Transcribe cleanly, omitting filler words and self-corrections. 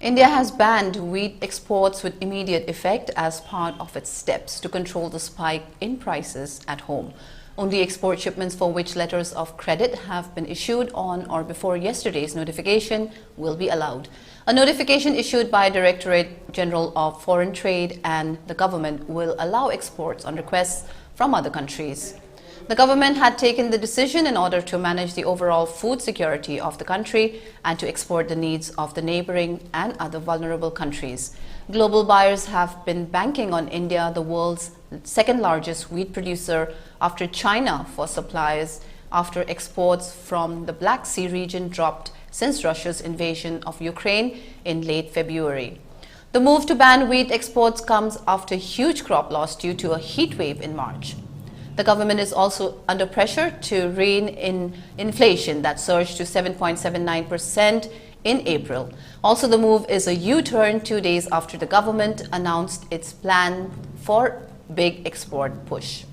India has banned wheat exports with immediate effect as part of its steps to control the spike in prices at home. Only export shipments for which letters of credit have been issued on or before yesterday's notification will be allowed. A notification issued by Directorate General of Foreign Trade and the government will allow exports on requests from other countries. The government had taken the decision in order to manage the overall food security of the country and to export the needs of the neighboring and other vulnerable countries. Global buyers have been banking on India, the world's second largest wheat producer after China, for supplies after exports from the Black Sea region dropped since Russia's invasion of Ukraine in late February. The move to ban wheat exports comes after huge crop loss due to a heat wave in March. The government is also under pressure to rein in inflation that surged to 7.79% in April. Also, the move is a U-turn 2 days after the government announced its plan for big export push.